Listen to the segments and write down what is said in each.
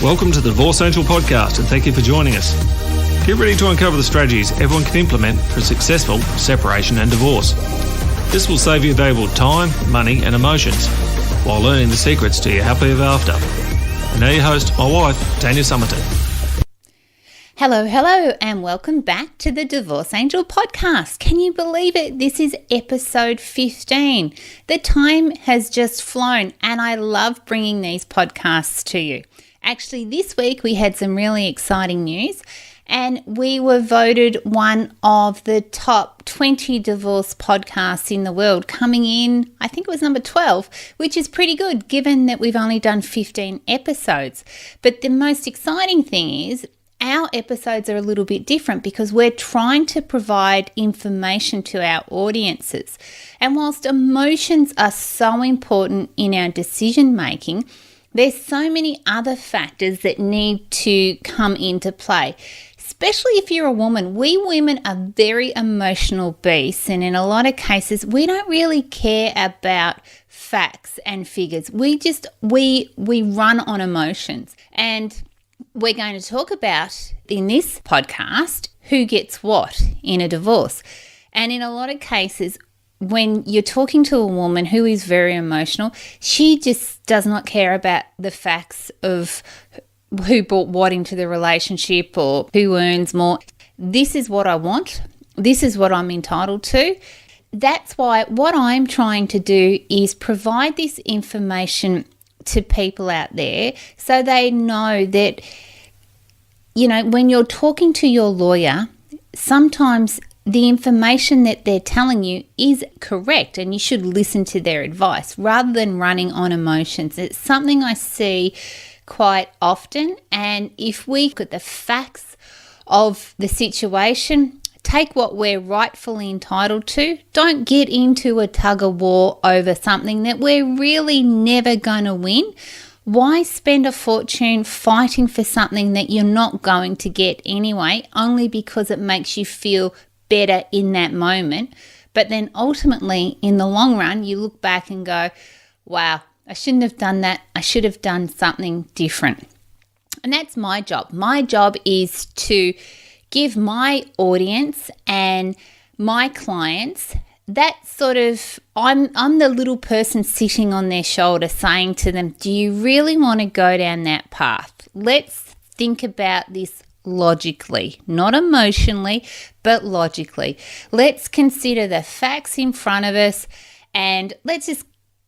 Welcome to the Divorce Angel podcast, and thank you for joining us. Get ready to uncover the strategies everyone can implement for a successful separation and divorce. This will save you valuable time, money and emotions while learning the secrets to your happily ever after. And now your host, my wife, Tanya Somerton. Hello, and welcome back to the Divorce Angel podcast. Can you believe it? This is episode 15. The time has just flown, and I love bringing these podcasts to you. Actually, this week we had some really exciting news, and we were voted one of the top 20 divorce podcasts in the world, coming in, I think it was number 12, which is pretty good given that we've only done 15 episodes. But the most exciting thing is our episodes are a little bit different because we're trying to provide information to our audiences. And whilst emotions are so important in our decision making, there's so many other factors that need to come into play, especially if you're a woman. We women are very emotional beasts, and in a lot of cases, we don't really care about facts and figures. We run on emotions. And we're going to talk about, in this podcast, who gets what in a divorce. And in a lot of cases, when you're talking to a woman who is very emotional, she just does not care about the facts of who brought what into the relationship or who earns more. This is what I want. This is what I'm entitled to. That's why what I'm trying to do is provide this information to people out there so they know that, you know, when you're talking to your lawyer, sometimes the information that they're telling you is correct and you should listen to their advice rather than running on emotions. It's something I see quite often, and if we look at the facts of the situation, take what we're rightfully entitled to, don't get into a tug of war over something that we're really never going to win. Why spend a fortune fighting for something that you're not going to get anyway, only because it makes you feel better in that moment? But then ultimately, in the long run, you look back and go, wow, I shouldn't have done that. I should have done something different. And that's my job. My job is to give my audience and my clients that sort of, I'm the little person sitting on their shoulder saying to them, do you really want to go down that path? Let's think about this logically, not emotionally, but logically. Let's consider the facts in front of us and let's just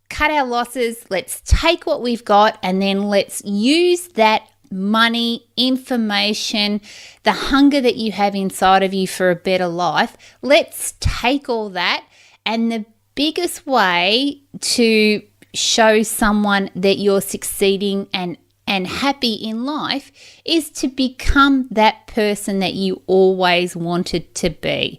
cut our losses. Let's take what we've got and then let's use that money, information, the hunger that you have inside of you for a better life. Let's take all that, and the biggest way to show someone that you're succeeding and happy in life is to become that person that you always wanted to be.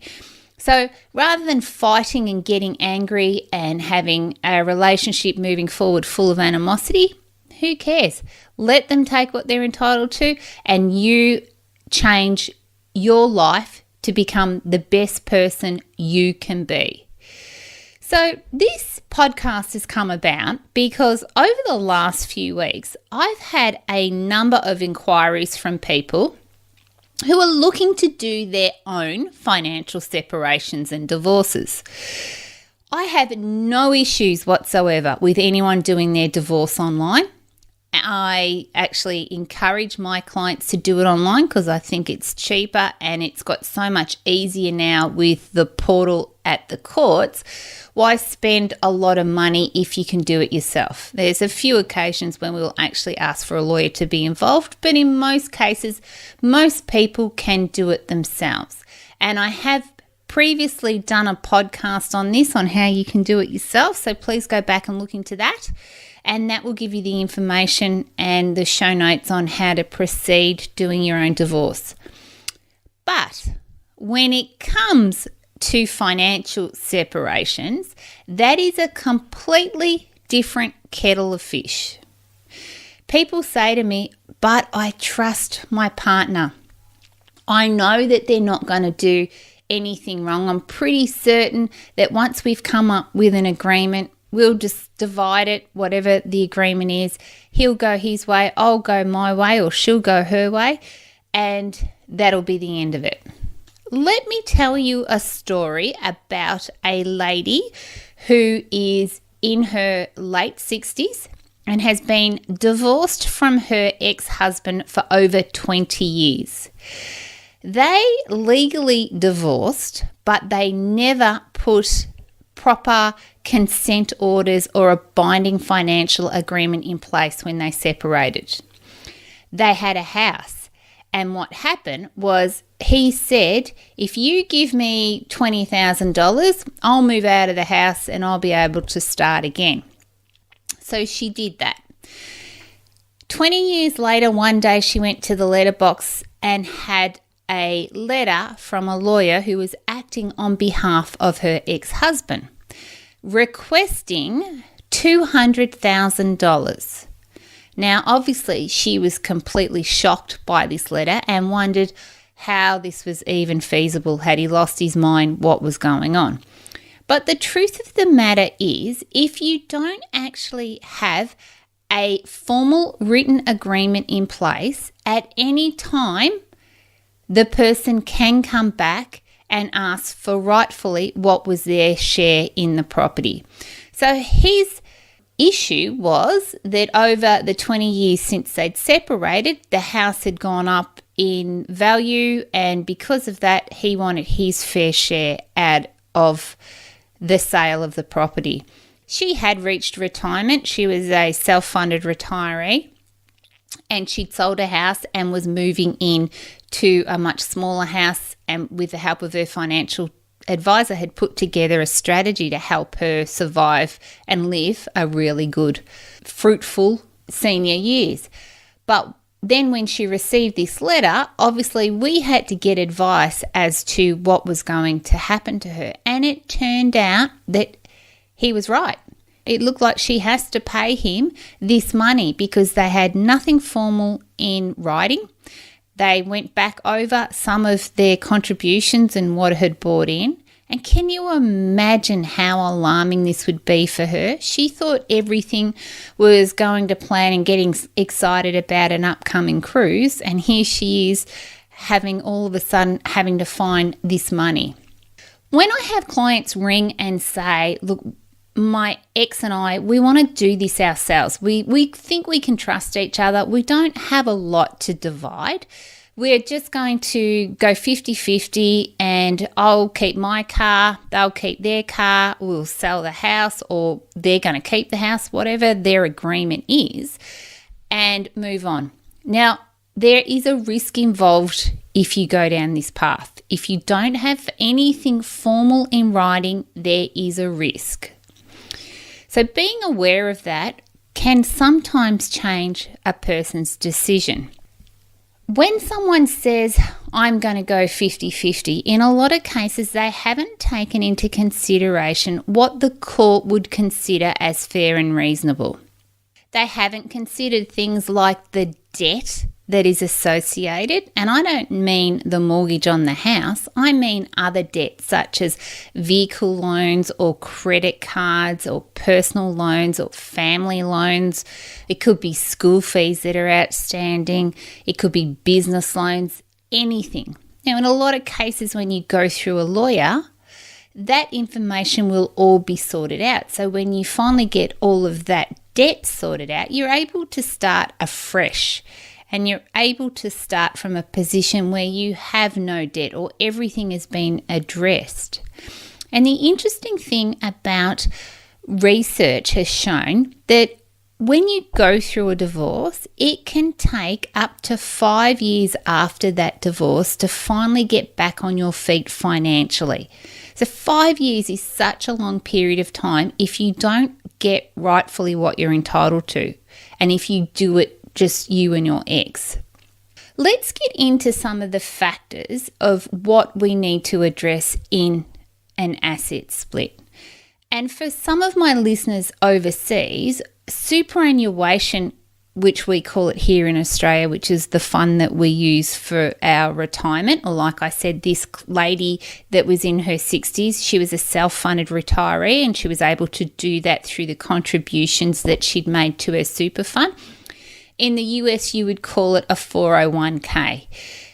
So rather than fighting and getting angry and having a relationship moving forward full of animosity, who cares? Let them take what they're entitled to, and you change your life to become the best person you can be. So this podcast has come about because over the last few weeks, I've had a number of inquiries from people who are looking to do their own financial separations and divorces. I have no issues whatsoever with anyone doing their divorce online. I actually encourage my clients to do it online because I think it's cheaper and it's got so much easier now with the portal at the courts. Why spend a lot of money if you can do it yourself? There's a few occasions when we will actually ask for a lawyer to be involved, but in most cases, most people can do it themselves. And I have previously done a podcast on this, on how you can do it yourself, so please go back and look into that. And that will give you the information and the show notes on how to proceed doing your own divorce. But when it comes to financial separations, that is a completely different kettle of fish. People say to me, but I trust my partner. I know that they're not going to do anything wrong. I'm pretty certain that once we've come up with an agreement, we'll just divide it, whatever the agreement is. He'll go his way, I'll go my way, or she'll go her way, and that'll be the end of it. Let me tell you a story about a lady who is in her late 60s and has been divorced from her ex-husband for over 20 years. They legally divorced, but they never put proper consent orders or a binding financial agreement in place when they separated. They had a house, and what happened was he said, if you give me $20,000, I'll move out of the house and I'll be able to start again. So she did that. 20 years later, one day she went to the letterbox and had a letter from a lawyer who was acting on behalf of her ex-husband, requesting $200,000. Now, obviously, she was completely shocked by this letter and wondered how this was even feasible. Had he lost his mind? What was going on? But the truth of the matter is, if you don't actually have a formal written agreement in place, at any time, the person can come back and ask for rightfully what was their share in the property. So his issue was that over the 20 years since they'd separated, the house had gone up in value, and because of that, he wanted his fair share out of the sale of the property. She had reached retirement. She was a self-funded retiree, and she'd sold a house and was moving in to a much smaller house, and with the help of her financial advisor had put together a strategy to help her survive and live a really good, fruitful senior years. But then when she received this letter, obviously we had to get advice as to what was going to happen to her. And it turned out that he was right. It looked like she has to pay him this money because they had nothing formal in writing. They went back over some of their contributions and what had brought in. And can you imagine how alarming this would be for her? She thought everything was going to plan and getting excited about an upcoming cruise. And here she is all of a sudden having to find this money. When I have clients ring and say, look, my ex and I, we want to do this ourselves. We think we can trust each other. We don't have a lot to divide. We're just going to go 50-50, and I'll keep my car, they'll keep their car, we'll sell the house, or they're going to keep the house, whatever their agreement is, and move on. Now, there is a risk involved if you go down this path. If you don't have anything formal in writing, there is a risk. So being aware of that can sometimes change a person's decision. When someone says, I'm going to go 50-50, in a lot of cases, they haven't taken into consideration what the court would consider as fair and reasonable. They haven't considered things like the debt that is associated, and I don't mean the mortgage on the house, I mean other debts such as vehicle loans or credit cards or personal loans or family loans. It could be school fees that are outstanding, it could be business loans, anything. Now, in a lot of cases when you go through a lawyer, that information will all be sorted out. So when you finally get all of that debt sorted out, you're able to start afresh. And you're able to start from a position where you have no debt or everything has been addressed. And the interesting thing about research has shown that when you go through a divorce, it can take up to 5 years after that divorce to finally get back on your feet financially. So 5 years is such a long period of time if you don't get rightfully what you're entitled to, and if you do it just you and your ex. Let's get into some of the factors of what we need to address in an asset split. And for some of my listeners overseas, superannuation which we call it here in Australia, which is the fund that we use for our retirement. Or like I said, this lady that was in her 60s, she was a self-funded retiree, and she was able to do that through the contributions that she'd made to her super fund. In the US, you would call it a 401k.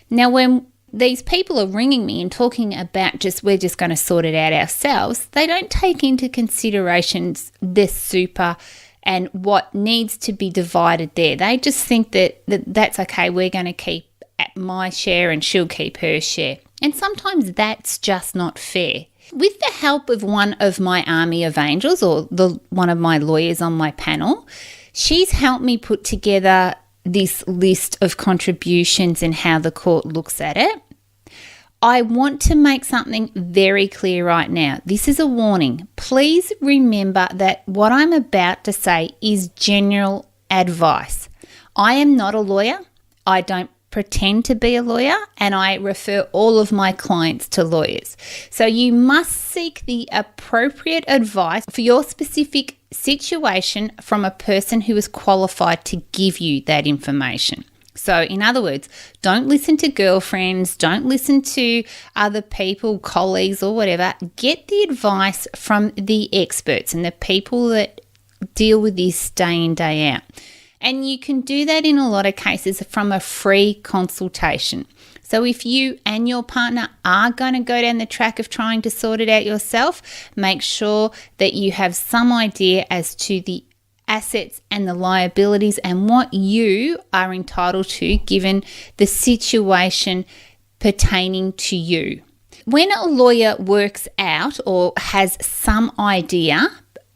Now, when these people are ringing me and talking about we're just going to sort it out ourselves, they don't take into considerations the super and what needs to be divided there. They just think that's okay, we're going to keep my share and she'll keep her share. And sometimes that's just not fair. With the help of one of my army of angels, or one of my lawyers on my panel, she's helped me put together this list of contributions and how the court looks at it. I want to make something very clear right now. This is a warning. Please remember that what I'm about to say is general advice. I am not a lawyer. I don't pretend to be a lawyer, and I refer all of my clients to lawyers. So you must seek the appropriate advice for your specific situation from a person who is qualified to give you that information. So in other words, don't listen to girlfriends, don't listen to other people, colleagues or whatever. Get the advice from the experts and the people that deal with this day in, day out. And you can do that in a lot of cases from a free consultation. So if you and your partner are going to go down the track of trying to sort it out yourself, make sure that you have some idea as to the assets and the liabilities and what you are entitled to given the situation pertaining to you. When a lawyer works out or has some idea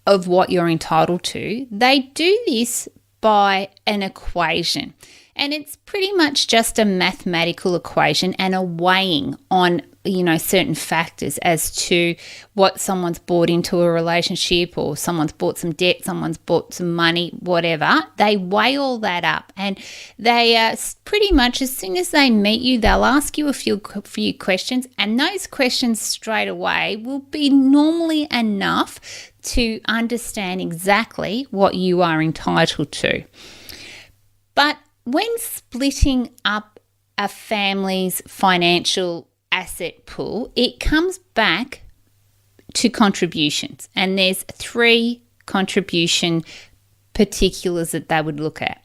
of what you're entitled to, they do this by an equation. And it's pretty much just a mathematical equation and a weighing on, certain factors as to what someone's bought into a relationship, or someone's bought some debt, someone's bought some money, whatever. They weigh all that up, and they pretty much, as soon as they meet you, they'll ask you a few questions, and those questions straight away will be normally enough to understand exactly what you are entitled to. But when splitting up a family's financial asset pool, it comes back to contributions. And there's 3 contribution particulars that they would look at.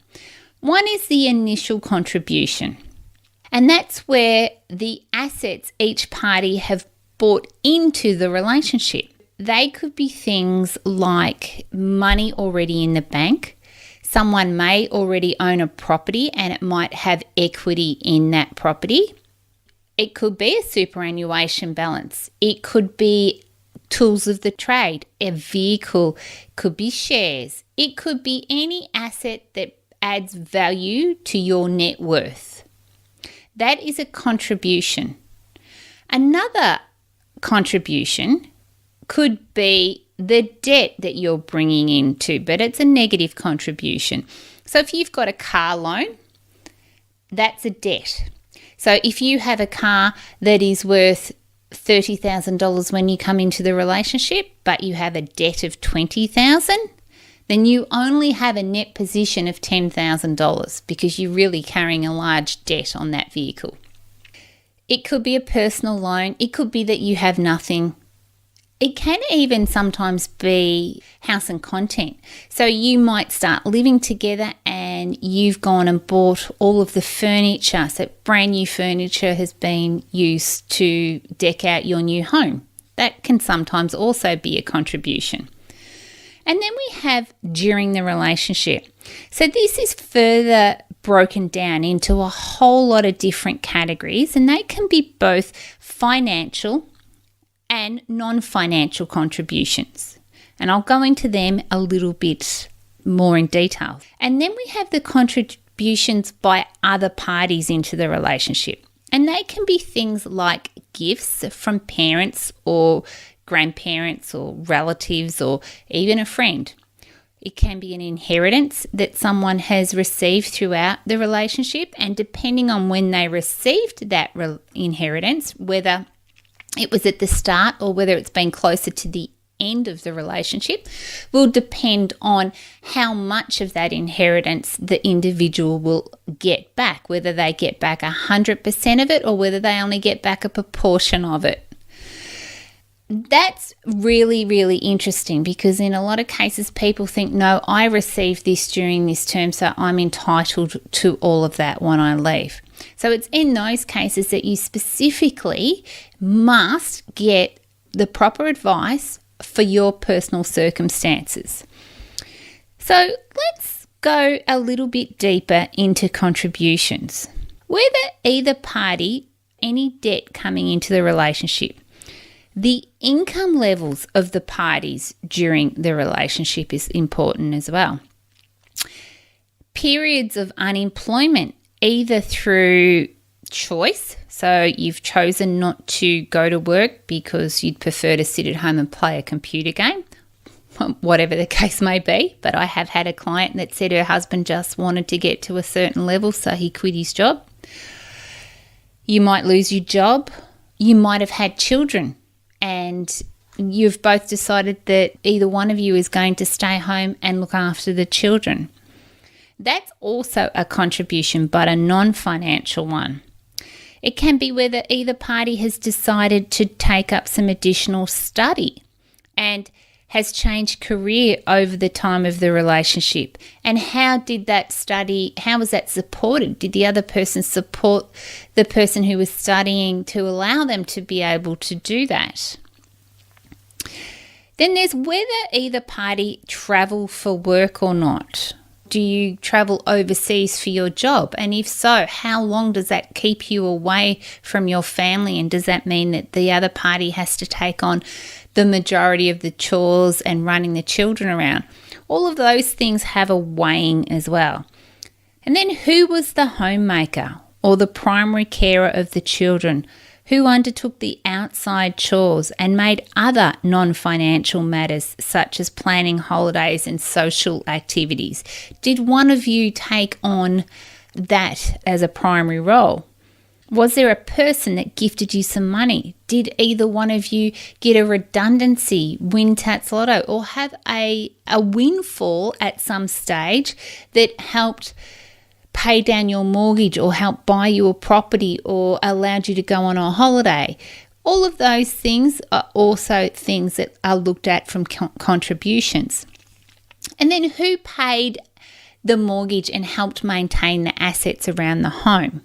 One is the initial contribution. And that's where the assets each party have bought into the relationship. They could be things like money already in the bank. Someone may already own a property and it might have equity in that property. It could be a superannuation balance. It could be tools of the trade, a vehicle, could be shares. It could be any asset that adds value to your net worth. That is a contribution. Another contribution could be the debt that you're bringing into, but it's a negative contribution. So if you've got a car loan, that's a debt. So if you have a car that is worth $30,000 when you come into the relationship, but you have a debt of $20,000, then you only have a net position of $10,000 because you're really carrying a large debt on that vehicle. It could be a personal loan. It could be that you have nothing. It can even sometimes be house and content. So you might start living together and you've gone and bought all of the furniture. So brand new furniture has been used to deck out your new home. That can sometimes also be a contribution. And then we have during the relationship. So this is further broken down into a whole lot of different categories, and they can be both financial and non-financial contributions. And I'll go into them a little bit more in detail. And then we have the contributions by other parties into the relationship. And they can be things like gifts from parents or grandparents or relatives or even a friend. It can be an inheritance that someone has received throughout the relationship, and depending on when they received that inheritance, whether it was at the start or whether it's been closer to the end of the relationship will depend on how much of that inheritance the individual will get back, whether they get back 100% of it or whether they only get back a proportion of it. That's really, really interesting because in a lot of cases people think, no, I received this during this term, so I'm entitled to all of that when I leave. So it's in those cases that you specifically must get the proper advice for your personal circumstances. So let's go a little bit deeper into contributions. Whether either party, any debt coming into the relationship, the income levels of the parties during the relationship is important as well. Periods of unemployment, either through choice, so you've chosen not to go to work because you'd prefer to sit at home and play a computer game, whatever the case may be. But I have had a client that said her husband just wanted to get to a certain level, so he quit his job. You might lose your job. You might have had children and you've both decided that either one of you is going to stay home and look after the children. That's also a contribution, but a non-financial one. It can be whether either party has decided to take up some additional study and has changed career over the time of the relationship. And how was that supported? Did the other person support the person who was studying to allow them to be able to do that? Then there's whether either party travel for work or not. Do you travel overseas for your job? And if so, how long does that keep you away from your family? And does that mean that the other party has to take on the majority of the chores and running the children around? All of those things have a weighing as well. And then who was the homemaker or the primary carer of the children? Who undertook the outside chores and made other non-financial matters such as planning holidays and social activities? Did one of you take on that as a primary role? Was there a person that gifted you some money? Did either one of you get a redundancy, win Tats Lotto, or have a windfall at some stage that helped pay down your mortgage or help buy you a property or allowed you to go on a holiday? All of those things are also things that are looked at from contributions. And then who paid the mortgage and helped maintain the assets around the home?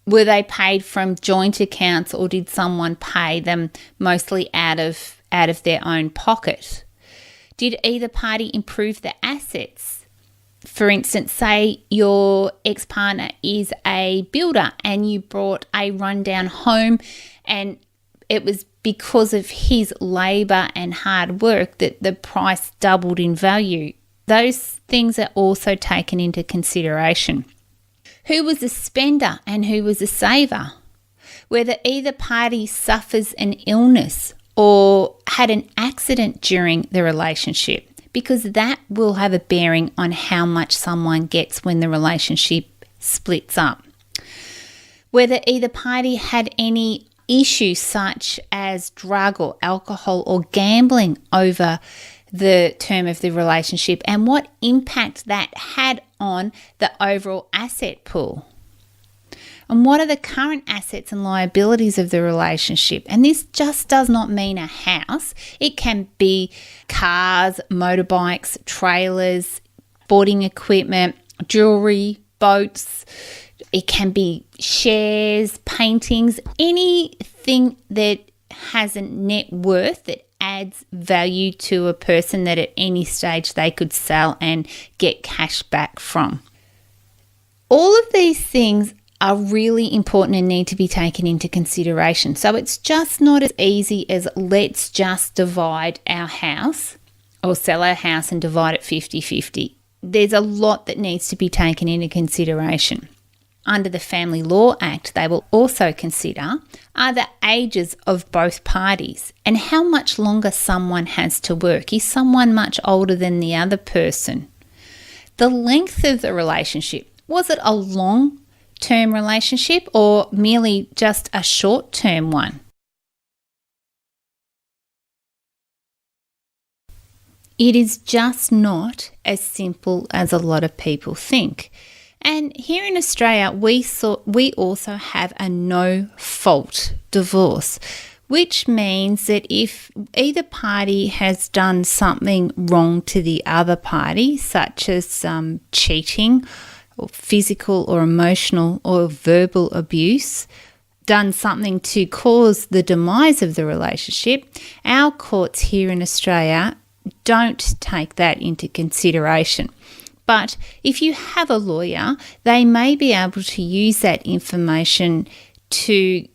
Were they paid from joint accounts or did someone pay them mostly out of their own pocket? Did either party improve the assets? For instance, say your ex-partner is a builder and you bought a rundown home and it was because of his labour and hard work that the price doubled in value. Those things are also taken into consideration. Who was a spender and who was a saver? Whether either party suffers an illness or had an accident during the relationship, because that will have a bearing on how much someone gets when the relationship splits up. Whether either party had any issues such as drug or alcohol or gambling over the term of the relationship and what impact that had on the overall asset pool. And what are the current assets and liabilities of the relationship? And this just does not mean a house. It can be cars, motorbikes, trailers, sporting equipment, jewelry, boats. It can be shares, paintings, anything that has a net worth that adds value to a person that at any stage they could sell and get cash back from. All of these things are really important and need to be taken into consideration. So it's just not as easy as let's just divide our house or sell our house and divide it 50-50. There's a lot that needs to be taken into consideration. Under the Family Law Act, they will also consider are the ages of both parties and how much longer someone has to work. Is someone much older than the other person? The length of the relationship. Was it a long-term relationship or merely just a short-term one? It is just not as simple as a lot of people think. And here in Australia, we also have a no-fault divorce, which means that if either party has done something wrong to the other party, such as cheating or physical or emotional or verbal abuse, done something to cause the demise of the relationship, our courts here in Australia don't take that into consideration. But if you have a lawyer, they may be able to use that information to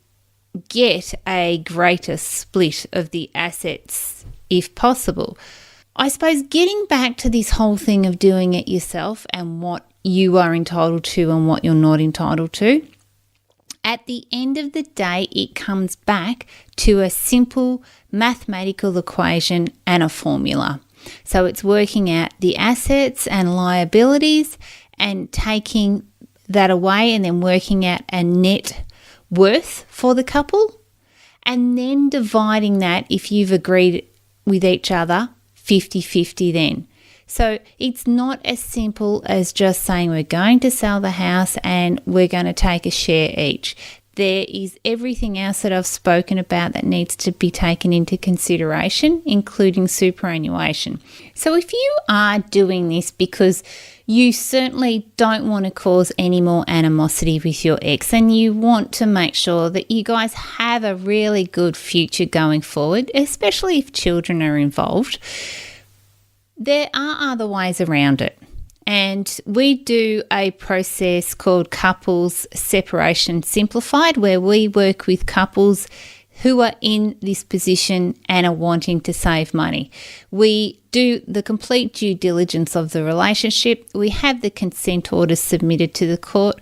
get a greater split of the assets if possible. I suppose getting back to this whole thing of doing it yourself and what you are entitled to and what you're not entitled to, at the end of the day, it comes back to a simple mathematical equation and a formula. So it's working out the assets and liabilities and taking that away and then working out a net worth for the couple, and then dividing that, if you've agreed with each other, 50-50 then. So it's not as simple as just saying we're going to sell the house and we're going to take a share each. There is everything else that I've spoken about that needs to be taken into consideration, including superannuation. So if you are doing this because you certainly don't want to cause any more animosity with your ex and you want to make sure that you guys have a really good future going forward, especially if children are involved, there are other ways around it. And we do a process called Couples Separation Simplified, where we work with couples who are in this position and are wanting to save money. We do the complete due diligence of the relationship. We have the consent orders submitted to the court,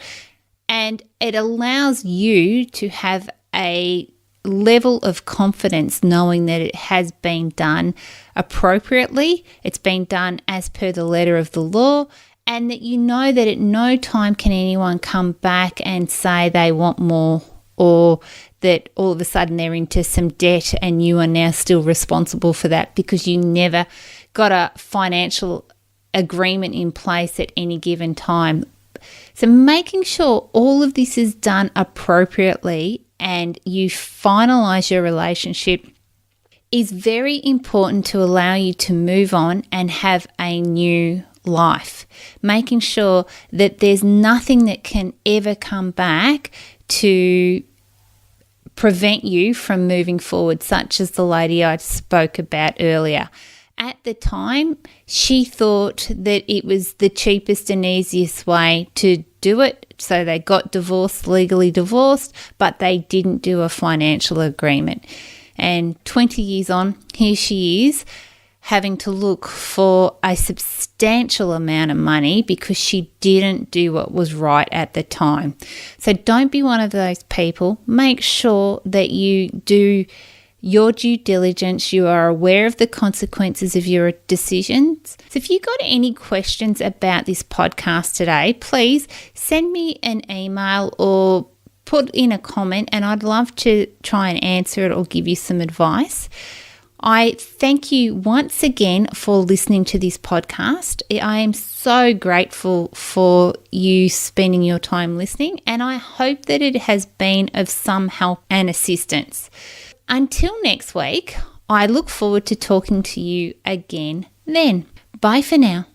and it allows you to have a level of confidence knowing that it has been done appropriately, it's been done as per the letter of the law, and that you know that at no time can anyone come back and say they want more, or that all of a sudden they're into some debt and you are now still responsible for that because you never got a financial agreement in place at any given time. So making sure all of this is done appropriately and you finalize your relationship is very important to allow you to move on and have a new life. Making sure that there's nothing that can ever come back to prevent you from moving forward, such as the lady I spoke about earlier. At the time, she thought that it was the cheapest and easiest way to do it. So they got divorced, legally divorced, but they didn't do a financial agreement. And 20 years on, here she is having to look for a substantial amount of money because she didn't do what was right at the time. So don't be one of those people. Make sure that you do your due diligence, you are aware of the consequences of your decisions. So if you've got any questions about this podcast today, please send me an email or put in a comment, and I'd love to try and answer it or give you some advice. I thank you once again for listening to this podcast. I am so grateful for you spending your time listening, and I hope that it has been of some help and assistance. Until next week, I look forward to talking to you again then. Bye for now.